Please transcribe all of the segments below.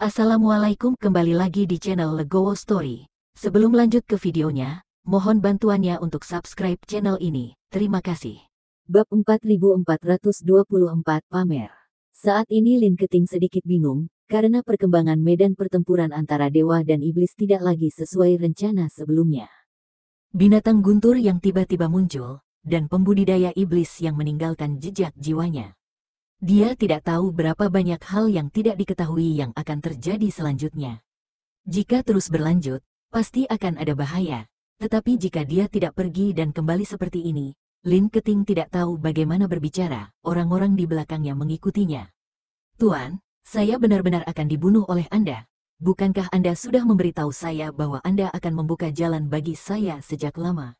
Assalamualaikum, kembali lagi di channel Legowo Story. Sebelum lanjut ke videonya, mohon bantuannya untuk subscribe channel ini. Terima kasih. Bab 4424 Pamer. Saat ini Lin Keting sedikit bingung, karena perkembangan medan pertempuran antara dewa dan iblis tidak lagi sesuai rencana sebelumnya. Binatang guntur yang tiba-tiba muncul, dan pembudidaya iblis yang meninggalkan jejak jiwanya. Dia tidak tahu berapa banyak hal yang tidak diketahui yang akan terjadi selanjutnya. Jika terus berlanjut, pasti akan ada bahaya. Tetapi jika dia tidak pergi dan kembali seperti ini, Lin Keting tidak tahu bagaimana berbicara. Orang-orang di belakangnya mengikutinya. Tuan, saya benar-benar akan dibunuh oleh Anda. Bukankah Anda sudah memberitahu saya bahwa Anda akan membuka jalan bagi saya sejak lama?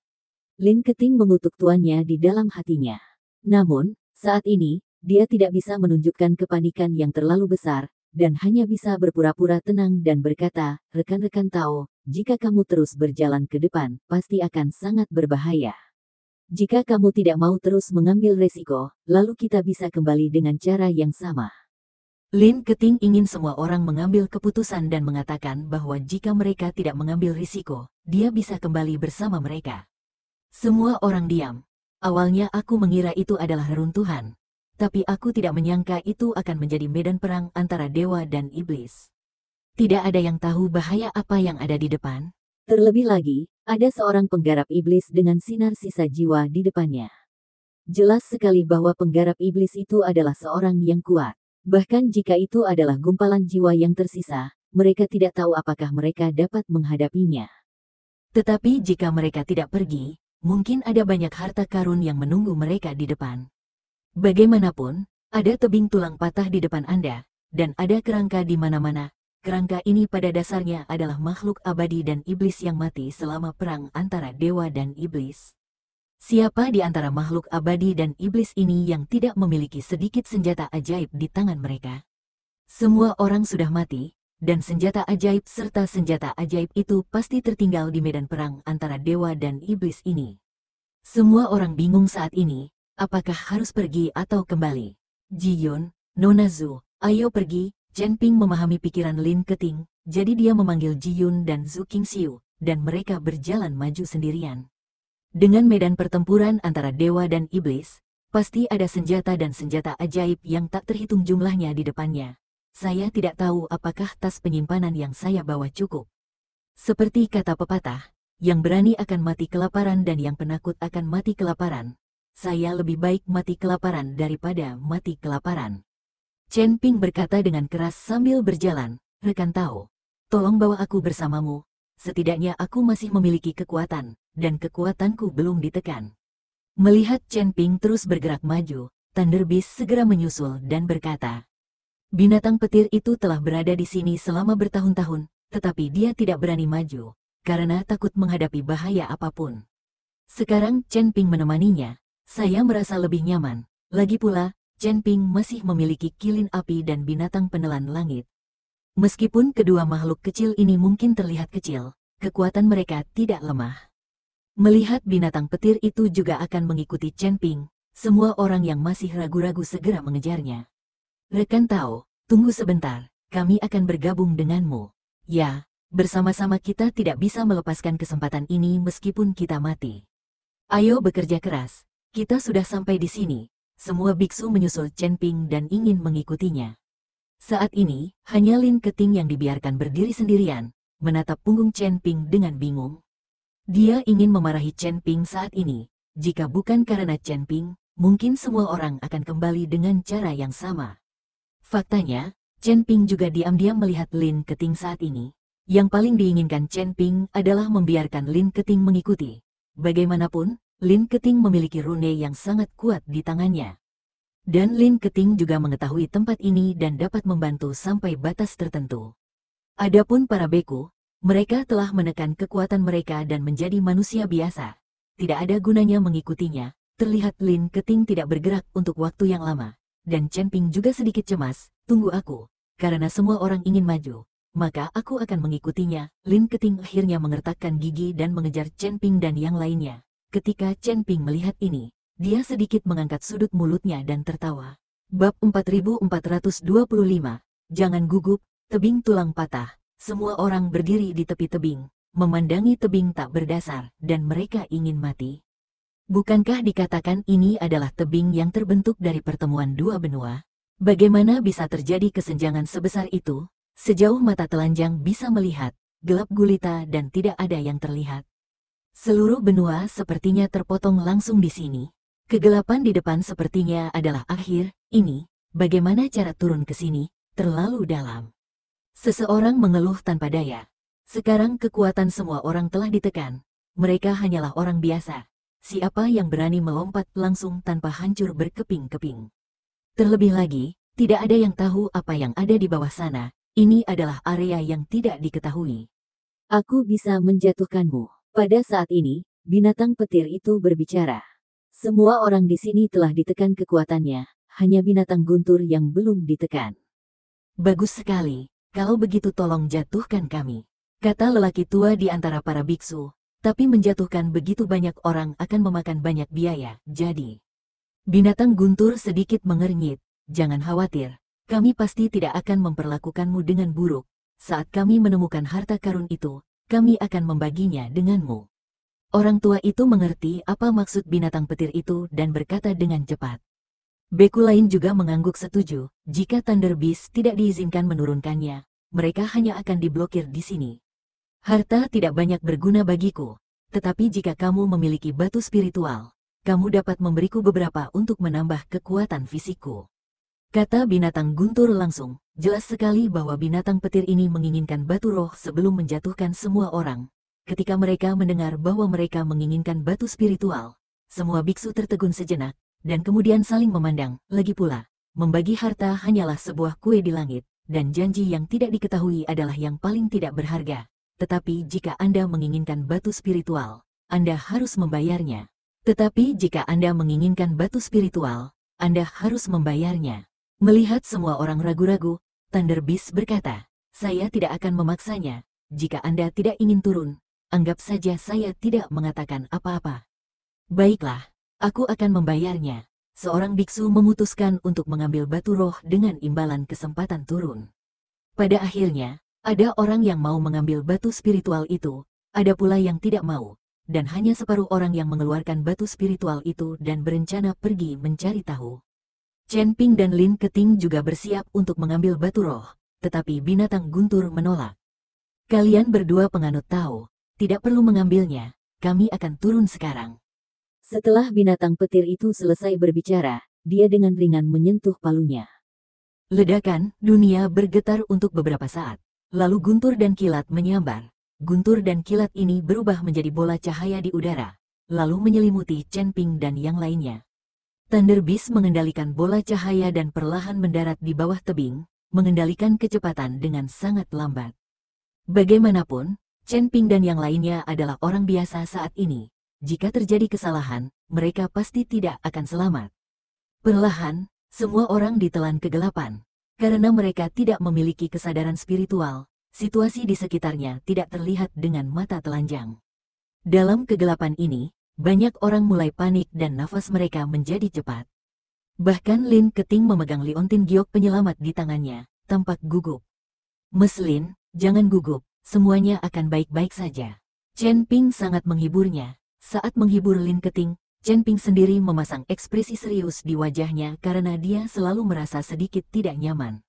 Lin Keting mengutuk tuannya di dalam hatinya. Namun, saat ini, dia tidak bisa menunjukkan kepanikan yang terlalu besar, dan hanya bisa berpura-pura tenang dan berkata, rekan-rekan tahu, jika kamu terus berjalan ke depan, pasti akan sangat berbahaya. Jika kamu tidak mau terus mengambil resiko, lalu kita bisa kembali dengan cara yang sama. Lin Keting ingin semua orang mengambil keputusan dan mengatakan bahwa jika mereka tidak mengambil risiko, dia bisa kembali bersama mereka. Semua orang diam. Awalnya aku mengira itu adalah reruntuhan. Tapi aku tidak menyangka itu akan menjadi medan perang antara dewa dan iblis. Tidak ada yang tahu bahaya apa yang ada di depan. Terlebih lagi, ada seorang penggarap iblis dengan sinar sisa jiwa di depannya. Jelas sekali bahwa penggarap iblis itu adalah seorang yang kuat. Bahkan jika itu adalah gumpalan jiwa yang tersisa, mereka tidak tahu apakah mereka dapat menghadapinya. Tetapi jika mereka tidak pergi, mungkin ada banyak harta karun yang menunggu mereka di depan. Bagaimanapun, ada tebing tulang patah di depan Anda, dan ada kerangka di mana-mana. Kerangka ini pada dasarnya adalah makhluk abadi dan iblis yang mati selama perang antara dewa dan iblis. Siapa di antara makhluk abadi dan iblis ini yang tidak memiliki sedikit senjata ajaib di tangan mereka? Semua orang sudah mati, dan senjata ajaib serta senjata ajaib itu pasti tertinggal di medan perang antara dewa dan iblis ini. Semua orang bingung saat ini. Apakah harus pergi atau kembali? Ji Yun, Nona Zhu, ayo pergi. Chen Ping memahami pikiran Lin Keting, jadi dia memanggil Ji Yun dan Zhu Qingxiu, dan mereka berjalan maju sendirian. Dengan medan pertempuran antara dewa dan iblis, pasti ada senjata dan senjata ajaib yang tak terhitung jumlahnya di depannya. Saya tidak tahu apakah tas penyimpanan yang saya bawa cukup. Seperti kata pepatah, yang berani akan mati kelaparan dan yang penakut akan mati kelaparan. Saya lebih baik mati kelaparan daripada mati kelaparan. Chen Ping berkata dengan keras sambil berjalan, rekan tahu, tolong bawa aku bersamamu, setidaknya aku masih memiliki kekuatan, dan kekuatanku belum ditekan. Melihat Chen Ping terus bergerak maju, Thunder Beast segera menyusul dan berkata, binatang petir itu telah berada di sini selama bertahun-tahun, tetapi dia tidak berani maju, karena takut menghadapi bahaya apapun. Sekarang Chen Ping menemaninya. Saya merasa lebih nyaman. Lagi pula, Chen Ping masih memiliki kilin api dan binatang penelan langit. Meskipun kedua makhluk kecil ini mungkin terlihat kecil, kekuatan mereka tidak lemah. Melihat binatang petir itu juga akan mengikuti Chen Ping, semua orang yang masih ragu-ragu segera mengejarnya. Rekan tahu, tunggu sebentar, kami akan bergabung denganmu. Ya, bersama-sama kita tidak bisa melepaskan kesempatan ini meskipun kita mati. Ayo bekerja keras. Kita sudah sampai di sini. Semua biksu menyusul Chen Ping dan ingin mengikutinya. Saat ini, hanya Lin Keting yang dibiarkan berdiri sendirian, menatap punggung Chen Ping dengan bingung. Dia ingin memarahi Chen Ping saat ini. Jika bukan karena Chen Ping, mungkin semua orang akan kembali dengan cara yang sama. Faktanya, Chen Ping juga diam-diam melihat Lin Keting saat ini. Yang paling diinginkan Chen Ping adalah membiarkan Lin Keting mengikuti. Bagaimanapun, Lin Keting memiliki rune yang sangat kuat di tangannya. Dan Lin Keting juga mengetahui tempat ini dan dapat membantu sampai batas tertentu. Adapun para beku, mereka telah menekan kekuatan mereka dan menjadi manusia biasa. Tidak ada gunanya mengikutinya. Terlihat Lin Keting tidak bergerak untuk waktu yang lama. Dan Chen Ping juga sedikit cemas, tunggu aku. Karena semua orang ingin maju, maka aku akan mengikutinya. Lin Keting akhirnya mengertakkan gigi dan mengejar Chen Ping dan yang lainnya. Ketika Chen Ping melihat ini, dia sedikit mengangkat sudut mulutnya dan tertawa. Bab 4425, jangan gugup, Tebing tulang patah. Semua orang berdiri di tepi tebing, memandangi tebing tak berdasar, dan mereka ingin mati. Bukankah dikatakan ini adalah tebing yang terbentuk dari pertemuan dua benua? Bagaimana bisa terjadi kesenjangan sebesar itu? Sejauh mata telanjang bisa melihat, gelap gulita dan tidak ada yang terlihat. Seluruh benua sepertinya terpotong langsung di sini. Kegelapan di depan sepertinya adalah akhir. Ini, bagaimana cara turun ke sini? Terlalu dalam. Seseorang mengeluh tanpa daya. Sekarang kekuatan semua orang telah ditekan. Mereka hanyalah orang biasa. Siapa yang berani melompat langsung tanpa hancur berkeping-keping? Terlebih lagi, tidak ada yang tahu apa yang ada di bawah sana. Ini adalah area yang tidak diketahui. Aku bisa menjatuhkanmu. Pada saat ini, binatang petir itu berbicara. Semua orang di sini telah ditekan kekuatannya, hanya binatang guntur yang belum ditekan. Bagus sekali, kalau begitu tolong jatuhkan kami, kata lelaki tua di antara para biksu. Tapi menjatuhkan begitu banyak orang akan memakan banyak biaya, jadi. Binatang guntur sedikit mengernyit, jangan khawatir, kami pasti tidak akan memperlakukanmu dengan buruk. Saat kami menemukan harta karun itu, kami akan membaginya denganmu. Orang tua itu mengerti apa maksud binatang petir itu dan berkata dengan cepat. Beku lain juga mengangguk setuju, jika Thunder Beast tidak diizinkan menurunkannya, mereka hanya akan diblokir di sini. Harta tidak banyak berguna bagiku, tetapi jika kamu memiliki batu spiritual, kamu dapat memberiku beberapa untuk menambah kekuatan fisikku. Kata binatang guntur langsung, jelas sekali bahwa binatang petir ini menginginkan batu roh sebelum menjatuhkan semua orang. Ketika mereka mendengar bahwa mereka menginginkan batu spiritual, semua biksu tertegun sejenak, dan kemudian saling memandang. Lagi pula, membagi harta hanyalah sebuah kue di langit, dan janji yang tidak diketahui adalah yang paling tidak berharga. Tetapi jika Anda menginginkan batu spiritual, Anda harus membayarnya. Tetapi jika Anda menginginkan batu spiritual, Anda harus membayarnya. Melihat semua orang ragu-ragu, Thunder Beast berkata, saya tidak akan memaksanya. Jika Anda tidak ingin turun, anggap saja saya tidak mengatakan apa-apa. Baiklah, aku akan membayarnya. Seorang biksu memutuskan untuk mengambil batu roh dengan imbalan kesempatan turun. Pada akhirnya, ada orang yang mau mengambil batu spiritual itu, ada pula yang tidak mau, dan hanya separuh orang yang mengeluarkan batu spiritual itu dan berencana pergi mencari tahu. Chen Ping dan Lin Keting juga bersiap untuk mengambil batu roh, tetapi binatang guntur menolak. Kalian berdua penganut tahu, tidak perlu mengambilnya, kami akan turun sekarang. Setelah binatang petir itu selesai berbicara, dia dengan ringan menyentuh palunya. Ledakan, dunia bergetar untuk beberapa saat. Lalu guntur dan kilat menyambar. Guntur dan kilat ini berubah menjadi bola cahaya di udara, lalu menyelimuti Chen Ping dan yang lainnya. Thunder Beast mengendalikan bola cahaya dan perlahan mendarat di bawah tebing, mengendalikan kecepatan dengan sangat lambat. Bagaimanapun, Chen Ping dan yang lainnya adalah orang biasa saat ini. Jika terjadi kesalahan, mereka pasti tidak akan selamat. Perlahan, semua orang ditelan kegelapan. Karena mereka tidak memiliki kesadaran spiritual, situasi di sekitarnya tidak terlihat dengan mata telanjang. Dalam kegelapan ini, banyak orang mulai panik dan nafas mereka menjadi cepat. Bahkan Lin Keting memegang liontin giok penyelamat di tangannya, tampak gugup. Lin, jangan gugup, semuanya akan baik-baik saja. Chen Ping sangat menghiburnya. Saat menghibur Lin Keting, Chen Ping sendiri memasang ekspresi serius di wajahnya karena dia selalu merasa sedikit tidak nyaman.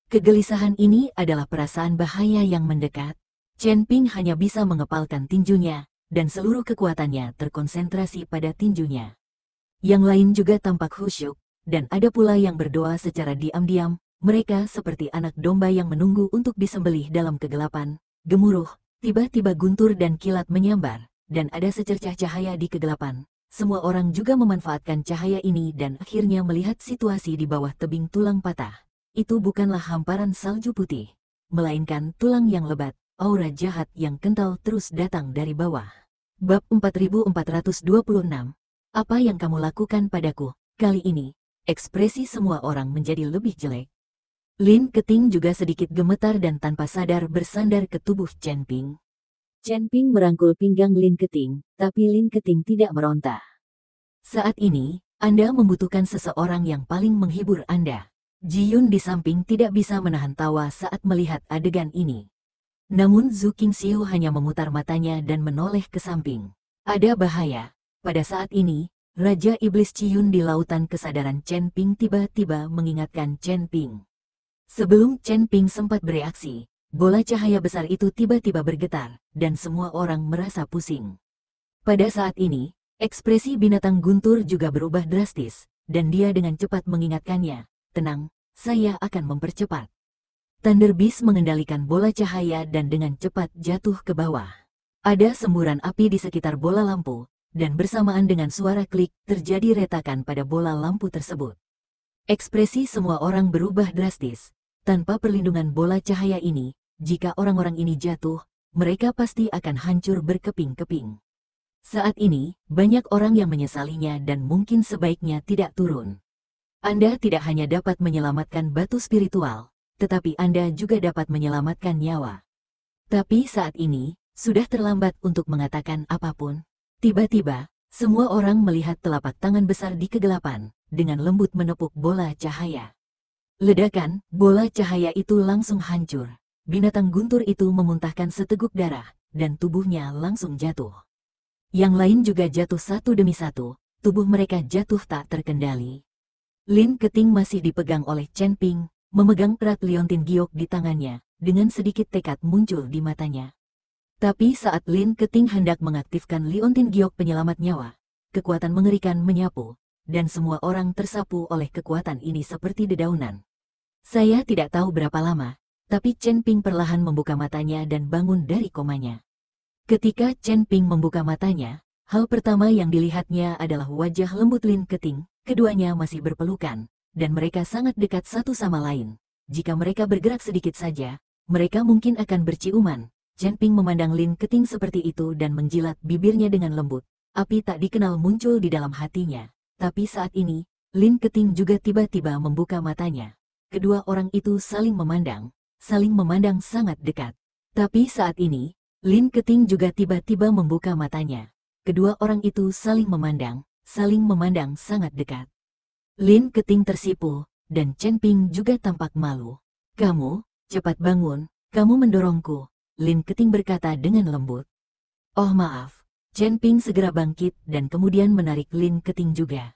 Kegelisahan ini adalah perasaan bahaya yang mendekat. Chen Ping hanya bisa mengepalkan tinjunya, dan seluruh kekuatannya terkonsentrasi pada tinjunya. Yang lain juga tampak khusyuk, dan ada pula yang berdoa secara diam-diam. Mereka seperti anak domba yang menunggu untuk disembelih dalam kegelapan. Gemuruh, tiba-tiba guntur dan kilat menyambar, dan ada secercah cahaya di kegelapan. Semua orang juga memanfaatkan cahaya ini dan akhirnya melihat situasi di bawah tebing tulang patah. Itu bukanlah hamparan salju putih, melainkan tulang yang lebat, aura jahat yang kental terus datang dari bawah. Bab 4426. Apa yang kamu lakukan padaku? Kali ini, ekspresi semua orang menjadi lebih jelek. Lin Keting juga sedikit gemetar dan tanpa sadar bersandar ke tubuh Chen Ping. Chen Ping merangkul pinggang Lin Keting, tapi Lin Keting tidak meronta. Saat ini, Anda membutuhkan seseorang yang paling menghibur Anda. Ji Yun di samping tidak bisa menahan tawa saat melihat adegan ini. Namun Zhu Qingxiu hanya memutar matanya dan menoleh ke samping. Ada bahaya. Pada saat ini, Raja Iblis Ji Yun di lautan kesadaran Chen Ping tiba-tiba mengingatkan Chen Ping. Sebelum Chen Ping sempat bereaksi, bola cahaya besar itu tiba-tiba bergetar, dan semua orang merasa pusing. Pada saat ini, ekspresi binatang guntur juga berubah drastis, dan dia dengan cepat mengingatkannya, "Tenang, saya akan mempercepat." Thunder Beast mengendalikan bola cahaya dan dengan cepat jatuh ke bawah. Ada semburan api di sekitar bola lampu, dan bersamaan dengan suara klik, terjadi retakan pada bola lampu tersebut. Ekspresi semua orang berubah drastis. Tanpa perlindungan bola cahaya ini, jika orang-orang ini jatuh, mereka pasti akan hancur berkeping-keping. Saat ini, banyak orang yang menyesalinya dan mungkin sebaiknya tidak turun. Anda tidak hanya dapat menyelamatkan batu spiritual, tetapi Anda juga dapat menyelamatkan nyawa. Tapi saat ini, sudah terlambat untuk mengatakan apapun. Tiba-tiba, semua orang melihat telapak tangan besar di kegelapan, dengan lembut menepuk bola cahaya. Ledakan, bola cahaya itu langsung hancur. Binatang guntur itu memuntahkan seteguk darah, dan tubuhnya langsung jatuh. Yang lain juga jatuh satu demi satu, tubuh mereka jatuh tak terkendali. Lin Keting masih dipegang oleh Chen Ping, memegang erat liontin giok di tangannya, dengan sedikit tekad muncul di matanya. Tapi saat Lin Keting hendak mengaktifkan liontin giok penyelamat nyawa, kekuatan mengerikan menyapu, dan semua orang tersapu oleh kekuatan ini seperti dedaunan. Saya tidak tahu berapa lama, tapi Chen Ping perlahan membuka matanya dan bangun dari komanya. Ketika Chen Ping membuka matanya, hal pertama yang dilihatnya adalah wajah lembut Lin Keting. Keduanya masih berpelukan, dan mereka sangat dekat satu sama lain. Jika mereka bergerak sedikit saja, mereka mungkin akan berciuman. Chen Ping memandang Lin Keting seperti itu dan menjilat bibirnya dengan lembut. Api tak dikenal muncul di dalam hatinya. Tapi saat ini, Lin Keting juga tiba-tiba membuka matanya. Kedua orang itu saling memandang sangat dekat. Tapi saat ini, Lin Keting juga tiba-tiba membuka matanya. Kedua orang itu saling memandang sangat dekat. Lin Keting tersipu, dan Chen Ping juga tampak malu. "Kamu, cepat bangun, kamu mendorongku," Lin Keting berkata dengan lembut. "Oh maaf." Chen Ping segera bangkit dan kemudian menarik Lin Keting juga.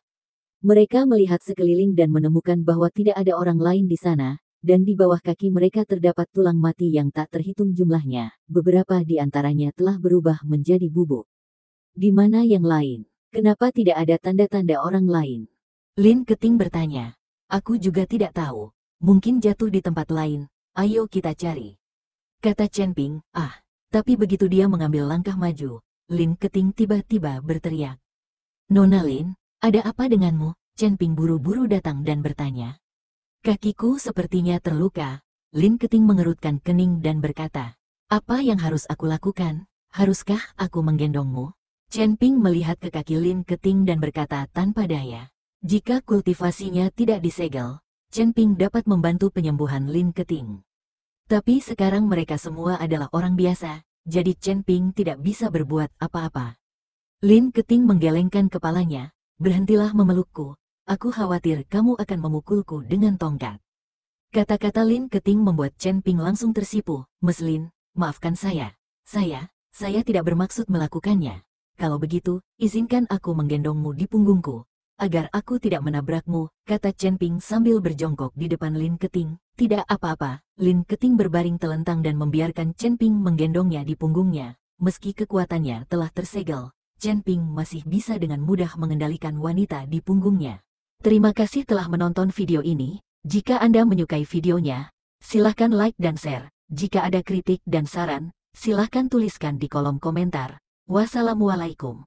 Mereka melihat sekeliling dan menemukan bahwa tidak ada orang lain di sana, dan di bawah kaki mereka terdapat tulang mati yang tak terhitung jumlahnya. Beberapa di antaranya telah berubah menjadi bubuk. Di mana yang lain? Kenapa tidak ada tanda-tanda orang lain? Lin Keting bertanya. "Aku juga tidak tahu. Mungkin jatuh di tempat lain. Ayo kita cari," kata Chen Ping. Tapi begitu dia mengambil langkah maju, Lin Keting tiba-tiba berteriak. "Nona Lin, ada apa denganmu?" Chen Ping buru-buru datang dan bertanya. "Kakiku sepertinya terluka." Lin Keting mengerutkan kening dan berkata, "Apa yang harus aku lakukan? Haruskah aku menggendongmu?" Chen Ping melihat ke kaki Lin Keting dan berkata tanpa daya. Jika kultivasinya tidak disegel, Chen Ping dapat membantu penyembuhan Lin Keting. Tapi sekarang mereka semua adalah orang biasa, jadi Chen Ping tidak bisa berbuat apa-apa. Lin Keting menggelengkan kepalanya. "Berhentilah memelukku. Aku khawatir kamu akan memukulku dengan tongkat." Kata-kata Lin Keting membuat Chen Ping langsung tersipu. "Mas Lin, maafkan saya. Saya tidak bermaksud melakukannya. Kalau begitu, izinkan aku menggendongmu di punggungku, agar aku tidak menabrakmu," kata Chen Ping sambil berjongkok di depan Lin Keting. "Tidak apa-apa." Lin Keting berbaring telentang dan membiarkan Chen Ping menggendongnya di punggungnya. Meski kekuatannya telah tersegel, Chen Ping masih bisa dengan mudah mengendalikan wanita di punggungnya. Terima kasih telah menonton video ini. Jika Anda menyukai videonya, silahkan like dan share. Jika ada kritik dan saran, silahkan tuliskan di kolom komentar. Wassalamualaikum.